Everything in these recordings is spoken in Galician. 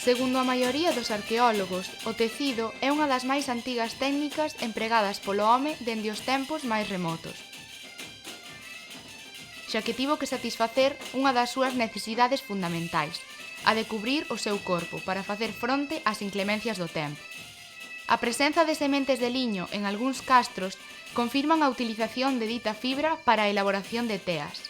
Segundo a maioría dos arqueólogos, o tecido é unha das máis antigas técnicas empregadas polo home dende os tempos máis remotos, xa que tivo que satisfacer unha das súas necesidades fundamentais, a de cubrir o seu corpo para facer fronte ás inclemencias do tempo. A presenza de sementes de liño en algúns castros confirman a utilización de dita fibra para a elaboración de teas.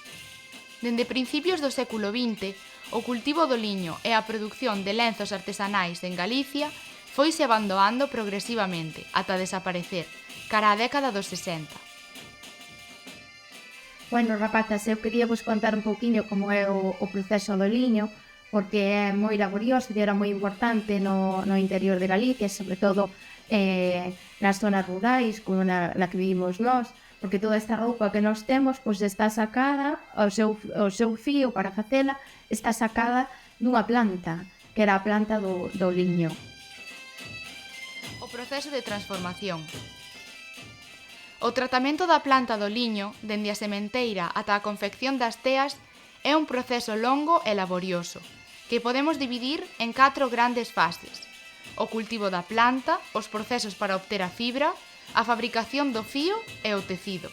Dende principios do século XX, o cultivo do liño e a produción de lenzos artesanais en Galicia foise abandonando progresivamente ata desaparecer, cara á década dos 60. Bueno, rapazas, eu quería vos contar un pouquiño como é o proceso do liño, porque é moi laborioso e era moi importante no interior de Galicia, sobre todo nas zonas rurais, como na que vivimos nós, porque toda esta roupa que nós temos pois está sacada, o seu fío para facela está sacada dunha planta, que era a planta do liño. O proceso de transformación. O tratamento da planta do liño, dende a sementeira ata a confección das teas, é un proceso longo e laborioso, que podemos dividir en 4 grandes fases: o cultivo da planta, os procesos para obter a fibra, a fabricación do fío e o tecido.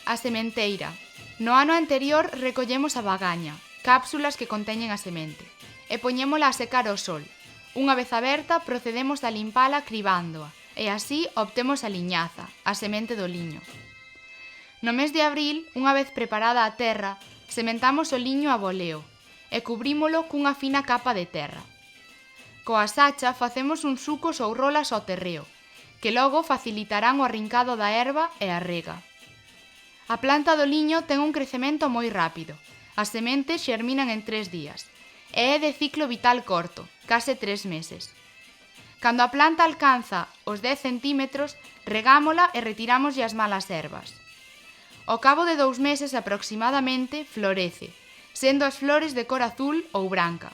A sementeira. No ano anterior recollemos a bagaña, cápsulas que conteñen a semente, e poñémola a secar ao sol. Unha vez aberta, procedemos a limpala cribándoa, e así obtemos a liñaza, a semente do liño. No mes de abril, unha vez preparada a terra, sementamos o liño a voleo, e cubrímolo cunha fina capa de terra. Coa sacha facemos uns sucos ou rolas ao terreo, que logo facilitarán o arrincado da herba e a rega. A planta do liño ten un crecemento moi rápido. As sementes xerminan en 3 días, e é de ciclo vital corto, case 3 meses. Cando a planta alcanza os 10 centímetros, regámola e retirámoslle as malas herbas. Ao cabo de 2 meses aproximadamente, florece, sendo as flores de cor azul ou branca.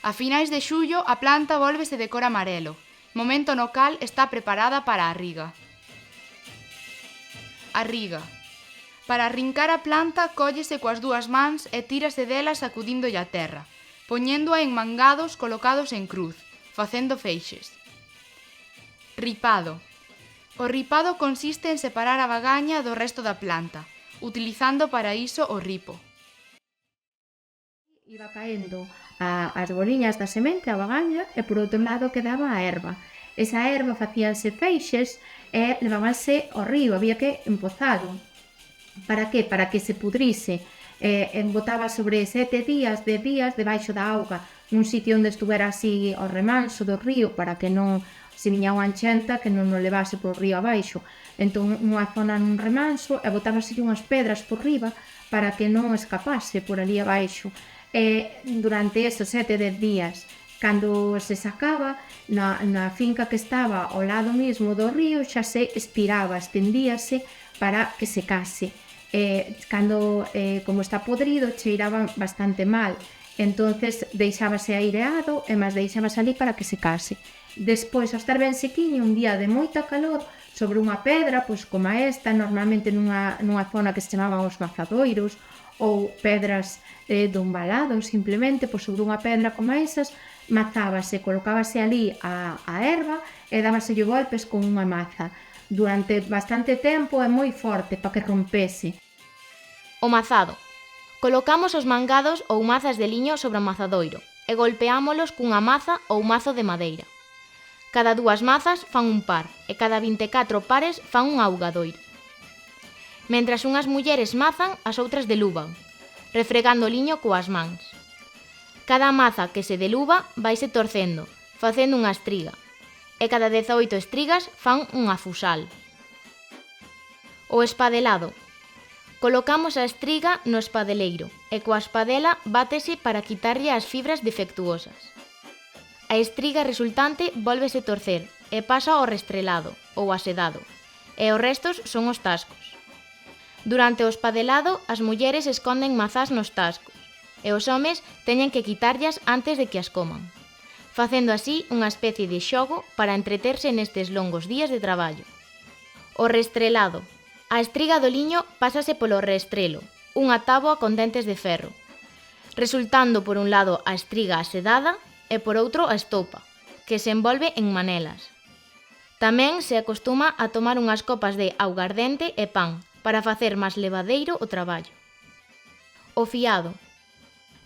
A finais de xullo, a planta vólvese de cor amarelo, momento no cal está preparada para a riga. A riga. Para arrincar a planta, cóllese coas 2 mans e tírase dela sacudíndolle a terra, poñéndoa en mangados colocados en cruz, facendo feixes. Ripado. O ripado consiste en separar a bagaña do resto da planta, utilizando para iso o ripo. Iba caendo as boliñas da semente, a bagaña, e por outro lado quedaba a herba. Esa herba facíanse feixes e levábanse ao río, había que empozalo. Para que? Para que se pudrise. Embotaba sobre 7 días, 10 días debaixo da auga, nun sitio onde estuvera así ao remanso do río, para que non se viña unha enchenta que non o levase por río abaixo. Entón, unha zona nun remanso e botábase unhas pedras por riba para que non escapase por ali abaixo. Durante esos 7-10 días, cando se sacaba, na finca que estaba ao lado mesmo do río, xa se estiraba, estendíase para que secase. Cando, como está podrido, cheiraba bastante mal, entonces deixábase aireado e máis deixábase ali para que secase. Despois, ao estar ben sequiño, un día de moita calor, sobre unha pedra, pois como esta, normalmente nunha zona que se chamaban os mazadoiros, ou pedras dun valado, simplemente, pois sobre unha pedra como esas, mazábase, colocábase ali a herba e dábaselle golpes con unha maza. Durante bastante tempo é moi forte para que rompese. O mazado. Colocamos os mangados ou mazas de liño sobre o mazadoiro e golpeámolos cunha maza ou mazo de madeira. Cada 2 mazas fan un par e cada 24 pares fan un augadoiro. Mentras unhas mulleres mazan, as outras deluban, refregando o liño coas mans. Cada maza que se deluba vaise torcendo, facendo unha estriga, e cada 18 estrigas fan un afusal. O espadelado. Colocamos a estriga no espadeleiro e coa espadela bátese para quitarlle as fibras defectuosas. A estriga resultante vólvese torcer e pasa ao restrelado ou asedado, e os restos son os tascos. Durante o espadelado, as mulleres esconden mazás nos tascos e os homes teñen que quitarllas antes de que as coman, facendo así unha especie de xogo para entreterse nestes longos días de traballo. O restrelado. A estriga do liño pásase polo restrelo, unha táboa con dentes de ferro, resultando por un lado a estriga asedada e por outro a estopa, que se envolve en manelas. Tamén se acostuma a tomar unhas copas de augardente e pan para facer máis levadeiro o traballo. O fiado.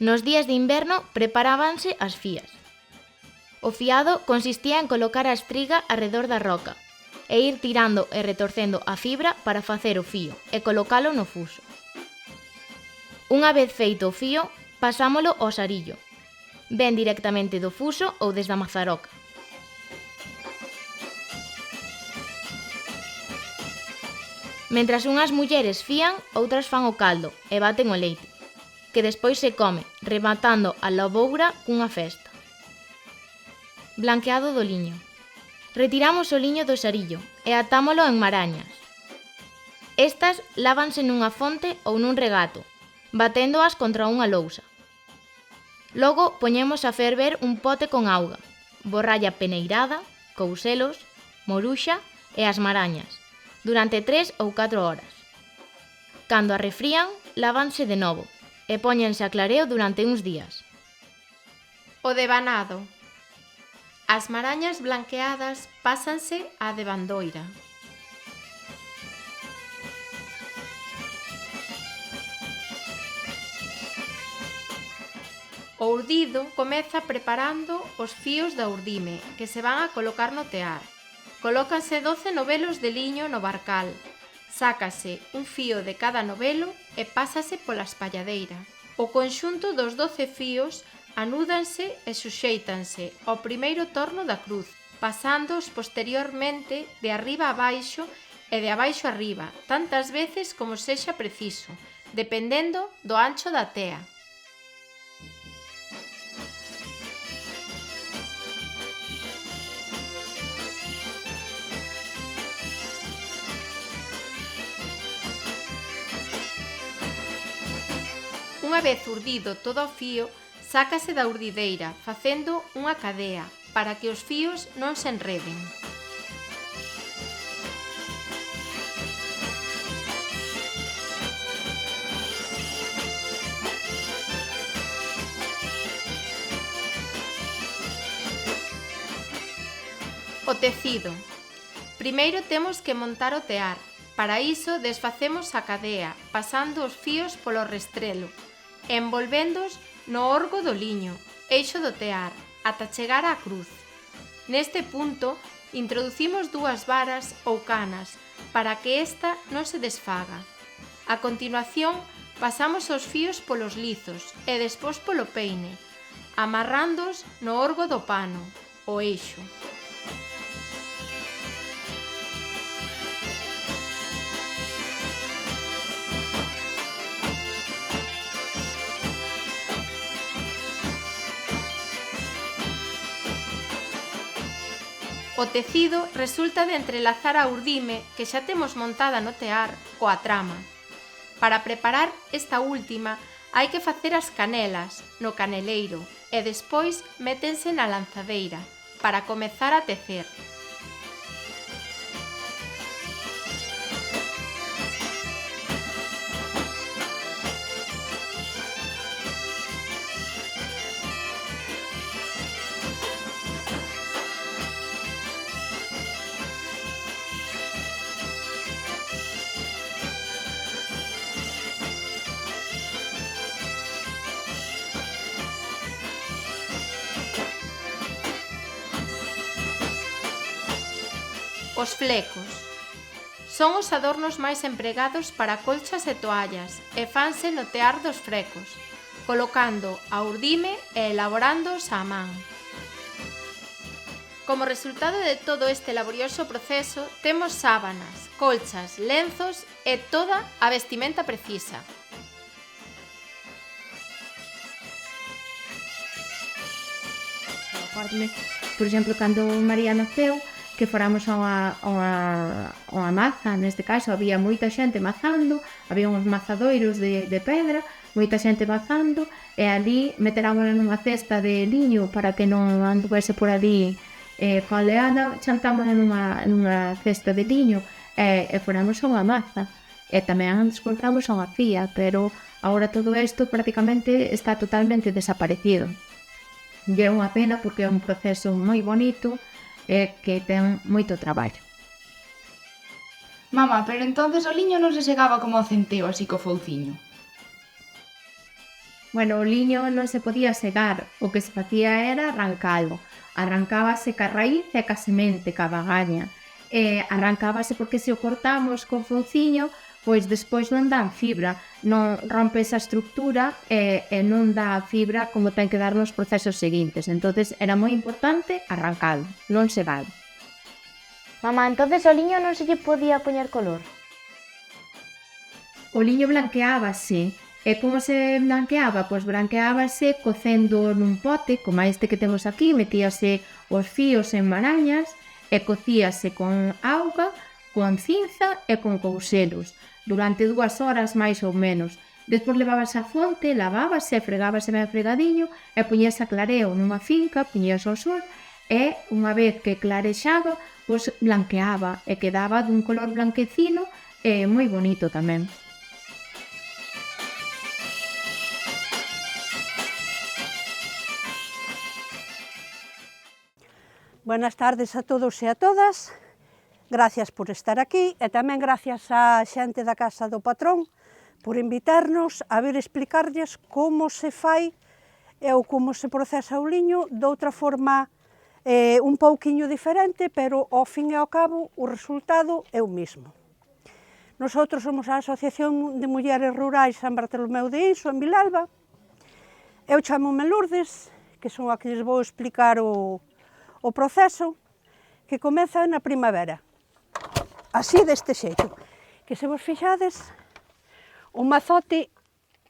Nos días de inverno preparábanse as fías. O fiado consistía en colocar a estriga arredor da roca e ir tirando e retorcendo a fibra para facer o fío e colocalo no fuso. Unha vez feito o fío, pasámolo ao sarillo, ben directamente do fuso ou desde a mazaroca. Mentras unhas mulleres fían, outras fan o caldo e baten o leite, que despois se come, rematando a lavoura cunha festa. Blanqueado do liño. Retiramos o liño do sarillo e atámolo en marañas. Estas lávanse nunha fonte ou nun regato, baténdoas contra unha lousa. Logo poñemos a ferver un pote con auga, borralla peneirada, couselos, moruxa e as marañas, durante 3 ou 4 horas. Cando arrefrían, lávanse de novo e póñense a clareo durante uns días. O devanado. As marañas blanqueadas pásanse á devandoira. O urdido comeza preparando os fíos da urdime, que se van a colocar no tear. Colócanse 12 novelos de liño no barcal. Sácase un fío de cada novelo e pásase pola espalladeira. O conxunto dos 12 fíos anúdanse e suxéitanse ao primeiro torno da cruz, pasándoos posteriormente de arriba a baixo e de abaixo a arriba, tantas veces como sexa preciso, dependendo do ancho da tea. Unha vez urdido todo o fío, sácase da urdideira, facendo unha cadea, para que os fíos non se enreden. O tecido. Primeiro temos que montar o tear. Para iso desfacemos a cadea, pasando os fíos polo restrelo, envolvéndoos no orgo do liño, eixo do tear, ata chegar á cruz. Neste punto, introducimos 2 varas ou canas para que esta non se desfaga. A continuación, pasamos os fíos polos lizos e despois polo peine, amarrándoos no orgo do pano, o eixo. O tecido resulta de entrelazar a urdime que xa temos montada no tear coa trama. Para preparar esta última hai que facer as canelas no caneleiro e despois métense na lanzadeira para comezar a tecer. Os flecos. Son os adornos máis empregados para colchas e toallas e fanse no tear dos frecos, colocando a urdime e elaborándoos á man. Como resultado de todo este laborioso proceso, temos sábanas, colchas, lenzos e toda a vestimenta precisa. Por exemplo, cando María naceu, que foramos a unha maza, neste caso había moita xente mazando, había uns mazadoiros de pedra, moita xente mazando, e ali meterámonos nunha cesta de liño para que non anduvese por ali faleada, chantámonos nunha cesta de liño e foramos a unha maza. E tamén descontamos a unha fía, pero agora todo isto prácticamente está totalmente desaparecido. E é unha pena porque é un proceso moi bonito e que ten moito traballo. Mamá, pero entonces o liño non se segaba como o centeo, así co fouciño. Bueno, o liño non se podía segar, o que se facía era arrancalo. Arrancábase ca raíz e ca semente, ca bagaña. Arrancábase porque se o cortamos co fouciño, pois despois non dá fibra, non rompe esa estructura e non dá fibra como ten que dar nos procesos seguintes. Entonces era moi importante arrancalo, non segalo. Mamá, entonces o liño non se lle podía poñer color? O liño blanqueábase. E como se blanqueaba? Pois blanqueábase cocendo nun pote, como este que temos aquí, metíase os fíos en marañas e cocíase con auga, con cinza e con couselos, durante 2 horas máis ou menos. Despois levábase a fonte, lavábase e fregábase ben fregadiño e poñíase a clareo nunha finca, poñíase ao sol e unha vez que clarexaba, pois blanqueaba e quedaba dun color blanquecino e moi bonito tamén. Buenas tardes a todos e a todas. Gracias por estar aquí e tamén gracias á xente da Casa do Patrón por invitarnos a vir explicarlles como se fai ou como se procesa o liño de outra forma un pouquiño diferente, pero ao fin e ao cabo o resultado é o mesmo. Nosotros somos a Asociación de Mulleres Rurais San Bartolomeu de Inso, en Vilalba. Eu chamo-me Lourdes, que son a que lles vou explicar o proceso, que comeza na primavera, así deste xeito, que se vos fixades, o mazote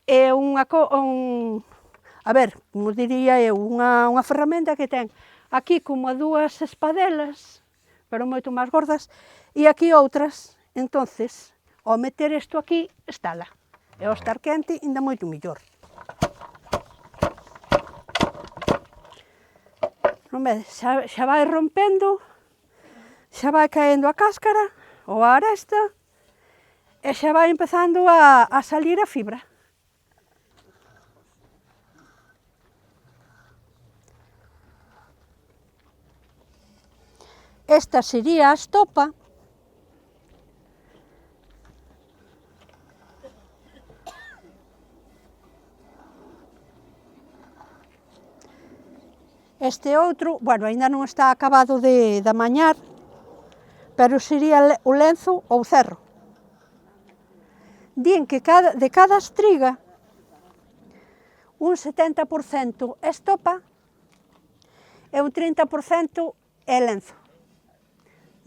é como diría eu, unha ferramenta que ten aquí como a 2 espadelas, pero moito máis gordas, e aquí outras. Entonces, ao meter isto aquí, estala, e ao estar quente, ainda moito mellor. Non vedes, xa vai rompendo, xa vai caendo a cáscara ou a aresta e xa vai empezando a salir a fibra. Esta sería a estopa. Este outro, bueno, aínda non está acabado de amañar, pero sería o lenzo ou cerro. Din que de cada estriga, un 70% é estopa e un 30% é lenzo.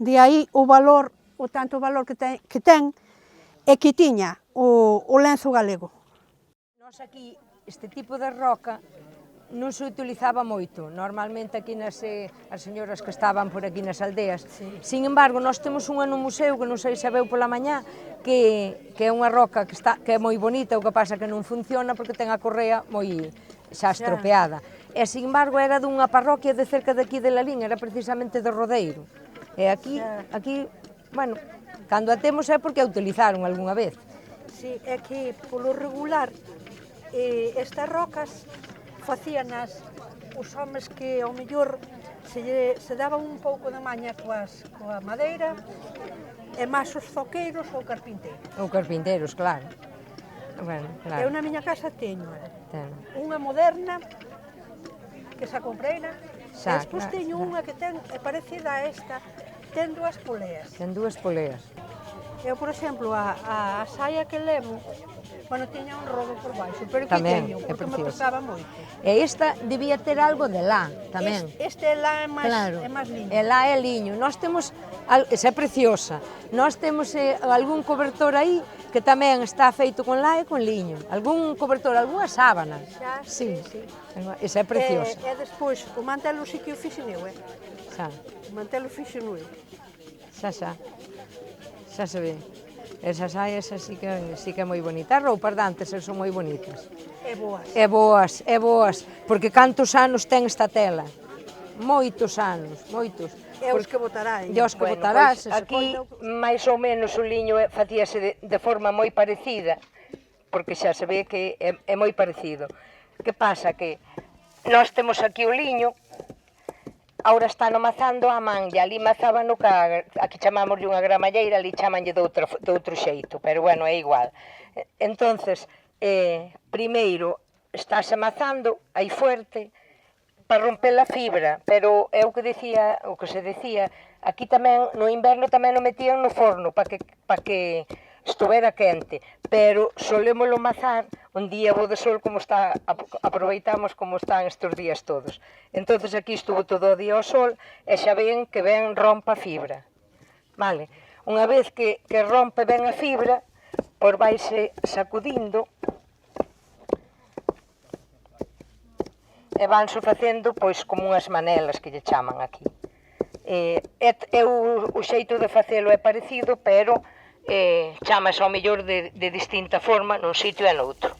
De aí o valor, o tanto valor que ten e que tiña o lenzo galego. Nós aquí, este tipo de roca, non se utilizaba moito, normalmente aquí as señoras que estaban por aquí nas aldeas. Sí. Sin embargo, nós temos unha no museo, que non sei se veu pola mañá, que é unha roca que é moi bonita, o que pasa que non funciona porque ten a correa moi xa estropeada. E, sin embargo, era dunha parroquia de cerca de aquí de Lalín, era precisamente de Rodeiro. E aquí, bueno, cando a temos é porque a utilizaron algunha vez. Sí, é que, polo regular, estas rocas facíanas os homes que ao mellor se daban un pouco de maña coa madeira e máis os zoqueiros ou carpinteiros. Ou carpinteiros, claro. Bueno, claro. Eu na miña casa teño unha moderna que xa compreina, e despois teño unha que ten parecida a esta, ten 2 poleas. Ten 2 poleas. Eu, por exemplo, a saia que levo, bueno, tiña un rodo por baixo, pero que teño, porque me pesaba moito. E esta debía ter algo de lá, tamén. Este lá é máis liño. E lá é liño. Nós temos, esa é preciosa, nós temos algún cobertor aí que tamén está feito con lá e con liño. Algún cobertor, algunha sábana. Xa, sí. Esa é preciosa. E despois, o mantelo sí que o fixen eu, Xa. O mantelo fixen eu. Xa se ve. Esas saias sí que é moi bonita. As roupas dantes son moi bonitas. E boas. Porque cantos anos ten esta tela? Moitos anos, moitos. E os que botarás. E os que botarás. Aquí, máis ou menos, o liño facíase de forma moi parecida, porque xa se ve que é moi parecido. Que pasa? Que nós temos aquí o liño, ahora está no mazando a man, e ali mazaba no aquí chamámoslle unha gramalleira, ali chamanlle de outro xeito, pero bueno, é igual. Entonces, primeiro estáse mazando aí fuerte para romper a fibra, pero é o que se decía, aquí tamén no inverno tamén o metían no forno para que estuvera quente, pero solémolo mazar un día bo de sol como está, aproveitamos como están estes días todos. Entonces aquí estuvo todo o día ao sol e xa ven que ben rompa a fibra. Vale, unha vez que rompe ben a fibra, pois vaise sacudindo e vanse facendo pois como unhas manelas que lle chaman aquí. O xeito de facelo é parecido, pero chamase ao mellor de distinta forma nun sitio e noutro.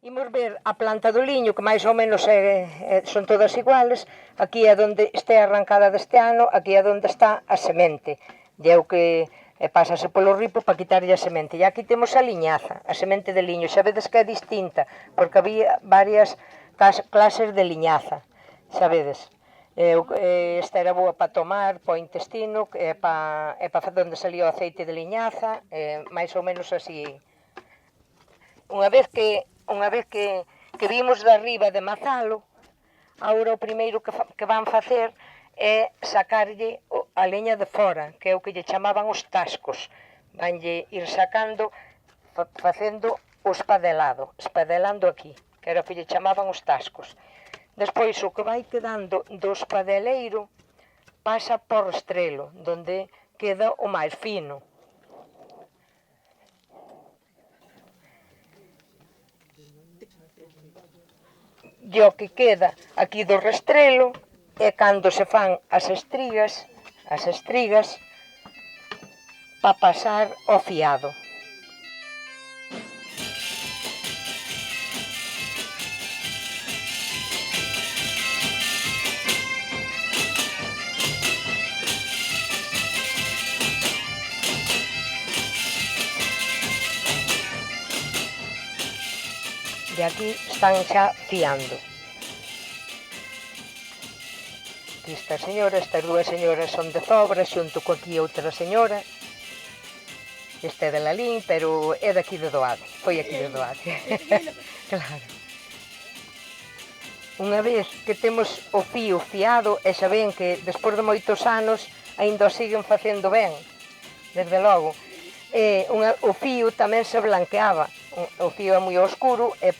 Imos ver a planta do liño, que máis ou menos son todas iguales. Aquí é onde este arrancada deste ano, aquí é onde está a semente. E é o que pásase polo ripo para quitarlle a semente. E aquí temos a liñaza, a semente de liño. Xa vedes que é distinta, porque había varias clases de liñaza, xa vedes. Esta era boa para tomar, para o intestino, para onde salía o aceite de liñaza, máis ou menos así. Unha vez que vimos de arriba de mazalo, agora o primeiro que van facer é sacarlle a leña de fora, que é o que lle chamaban os tascos. Vanlle ir sacando, facendo o espadelando aquí, que era o que lle chamaban os tascos. Despois o que vai quedando do espadeleiro pasa por estrelo, donde queda o máis fino. E o que queda aquí do restrelo é cando se fan as estrigas para pasar ao fiado. E aquí están xa fiando. Aquí está a señora, estas dúas señoras son de Zobra, xunto co aquí outra señora. Este é de Lalín, pero é daqui de Doade, foi aquí de Doade. Claro. Unha vez que temos o fío fiado, e xa ven que despois de moitos anos aínda o siguen facendo ben, desde logo. O fío tamén se blanqueaba. O fío é moi oscuro e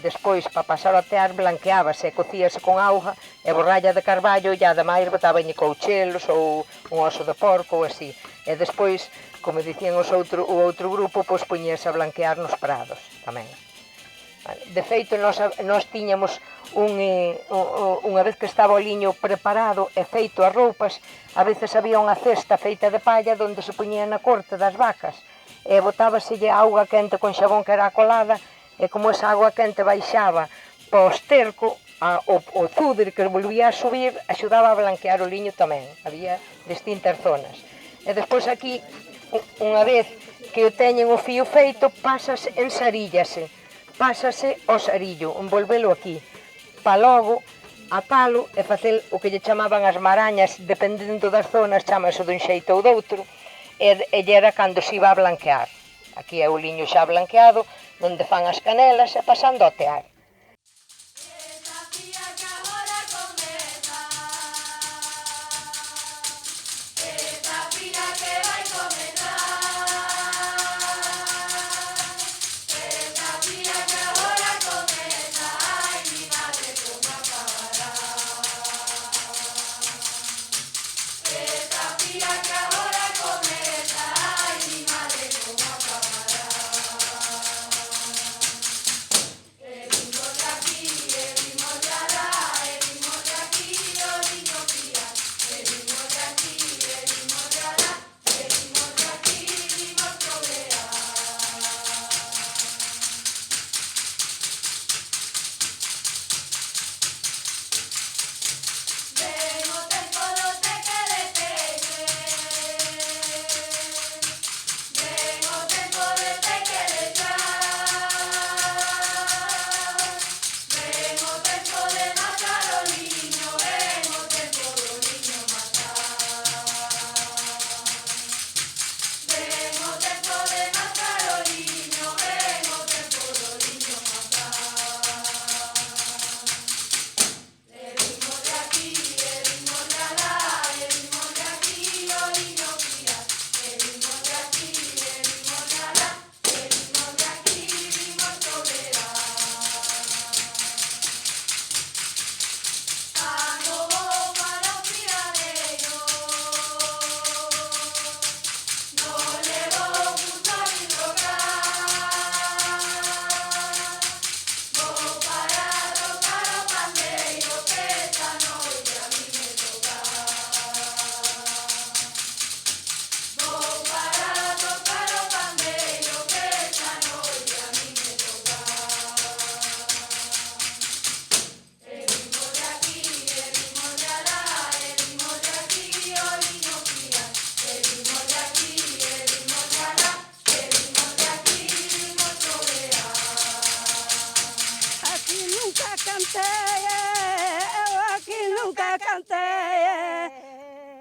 despois, para pasar ao tear, blanqueábase e cocíase con auga e borralla de carballo e ademais botabanlle couchelos ou un oso de porco ou así. E despois, como dicían o outro grupo, pois poñíase a blanquear nos prados tamén. De feito, nós tiñamos unha vez que estaba o liño preparado e feito as roupas, a veces había unha cesta feita de palla onde se poñía na corte das vacas e botábaselle auga quente con xabón que era a colada e como esa auga quente baixaba para o esterco, o zúder que volvía a subir axudaba a blanquear o liño tamén. Había distintas zonas. E despois aquí, unha vez que o teñen o fío feito, ensarillase. Pásase ao sarillo, envolvelo aquí, para logo, atalo e facer o que lle chamaban as marañas, dependendo das zonas, chamase dun xeito ou doutro, e lle era cando se iba a blanquear. Aquí é o liño xa blanqueado, onde fan as canelas e pasando ao tear.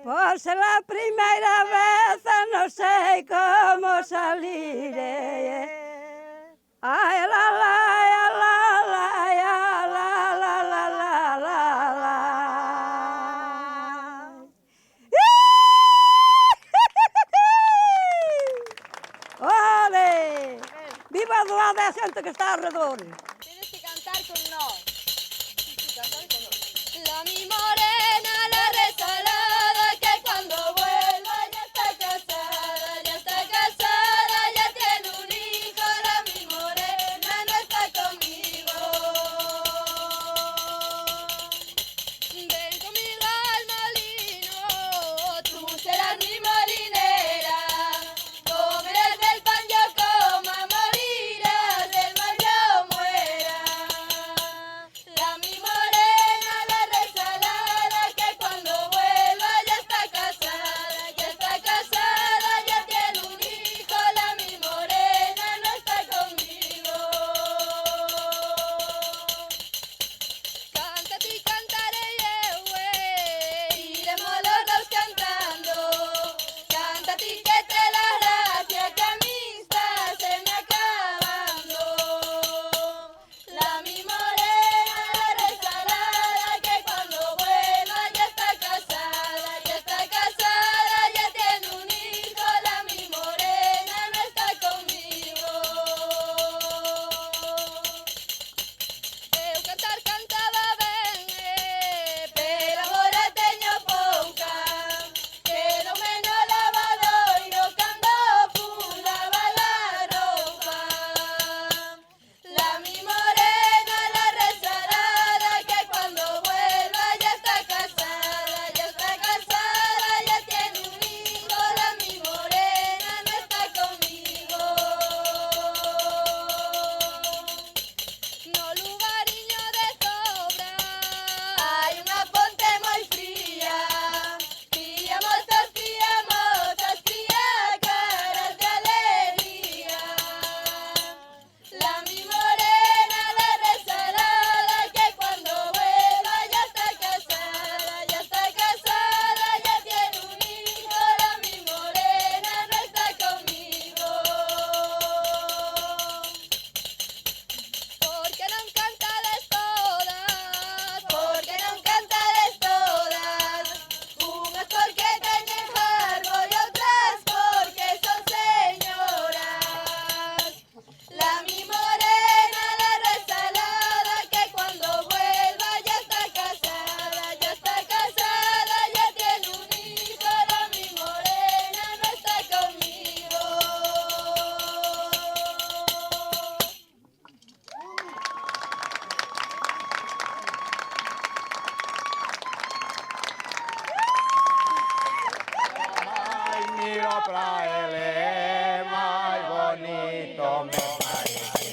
Por ser la primera vez no sé cómo salir. Ay, la, la, la, la, la, la, la, la, la, la. ¡Ole! ¡Viva a xente que está alrededor! Tienes que cantar con nós. La mi morena, la resalada, que cuando vuelva ya está casada, ya tiene un hijo. La mi morena no está conmigo. Ven conmigo al molino, tú serás mi molinera. Comerás del pan yo coma, morirás del mal yo muera. La mi morena, la resalada, pra ele máis bonito me parece.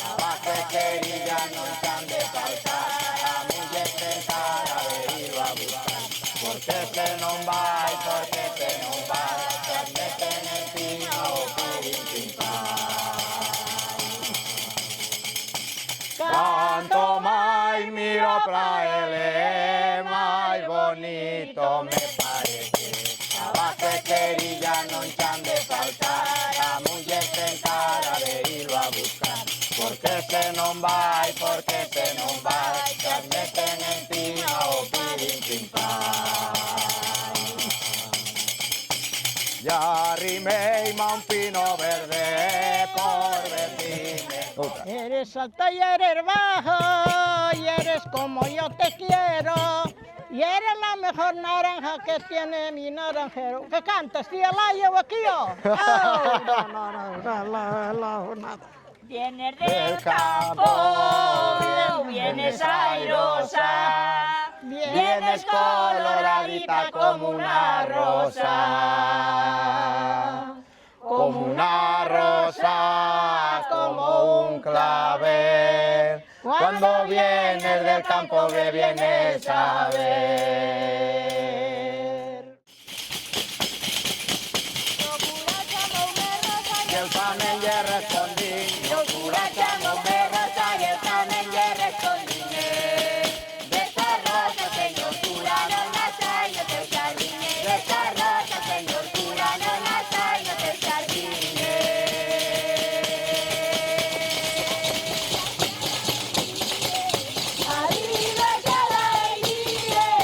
A vaquería non tan de faltar, a muller tentar a verlo a buscar. Porque se non vai, porque se non vai, se meten encima o pirin pim pam. Canto máis miro pra ele, máis bonito me parece. A vaquería non chan de faltar, a muller tentar a verlo a buscar. Porque se non vai, porque se non vai, se meten encima o pirin pim pam. Ya arrimei a un pino verde por vecine. Eres alta y eres bajo, y eres como yo te quiero, y eres la mejor naranja que tiene mi naranjero. ¿Qué cantas, tía Laia o aquí yo? Nada. Vienes del campo, vienes airosa, vienes coloradita como una rosa. Como una rosa, como un clavel. Cuando vienes del campo, ¿qué vienes a ver? Y el camen ya respondí, yo curachamo me rosa y el camen ya respondí. De esta rosa, señor cura, no nace y no te jardine. De esta rosa, señor cura, no nace y no te jardine. Arriba ya la iré,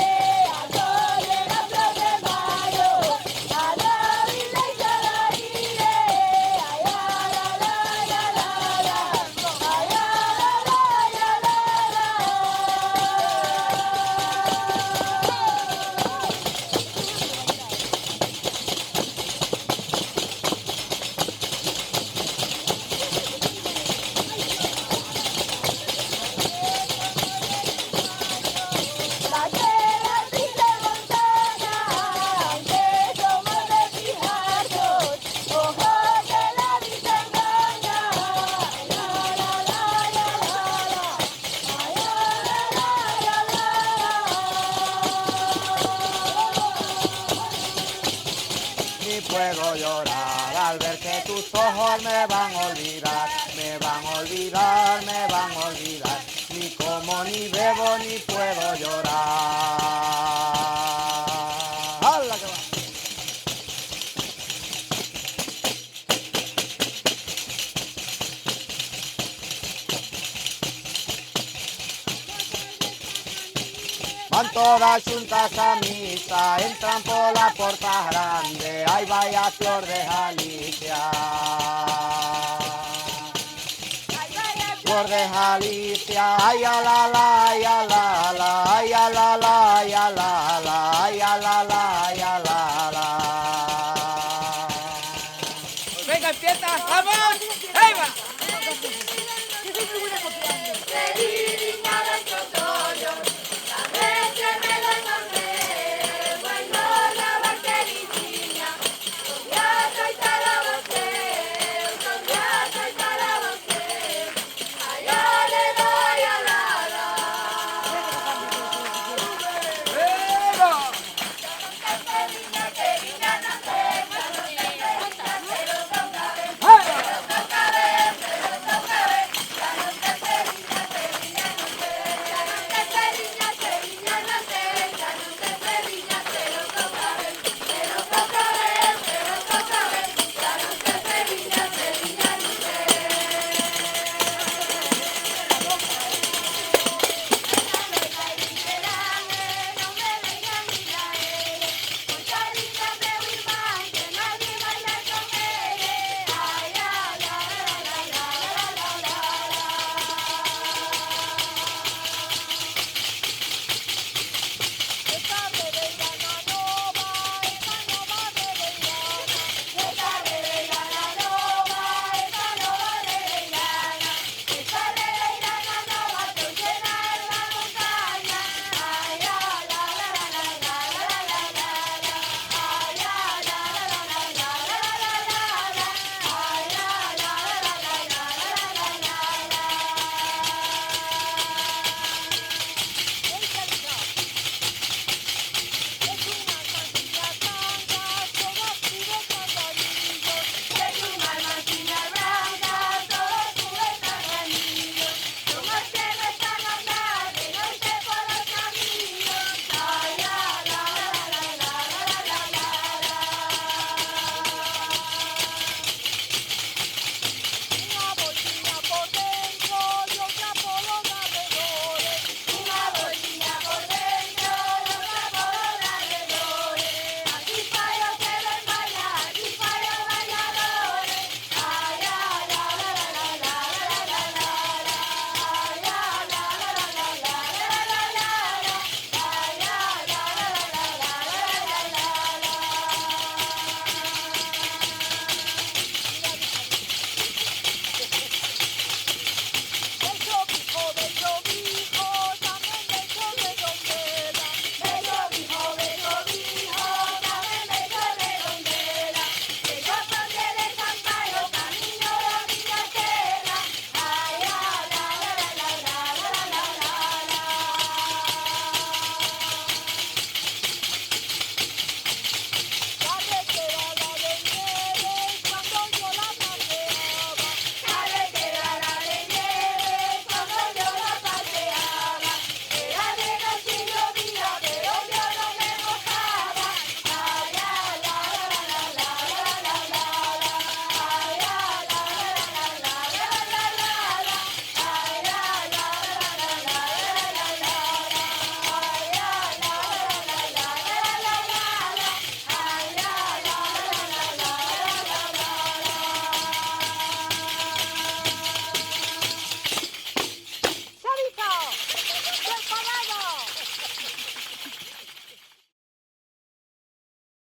a todo el flor de mayo. A la villa ya la iré, allá la la la la la, allá la la la la la. La tierra triste montaña, aunque somos de fijarnos, ojo que la vida engaña. La la la la la la, ay, la la la la Ni puedo llorar al ver que tus ojos me van a olvidar, me van a olvidar, me van a olvidar. Ni como, ni bebo, ni puedo llorar. ¡Hala que va! Van todas juntas a misa, entran por la puerta grande, ahí vaya flor de Galicia. Flor de Galicia, ay a la la, ay a la la, ay a la la, ay a la la, ay a la la, ay a la la. Venga, empieza, vamos, ahí va. la.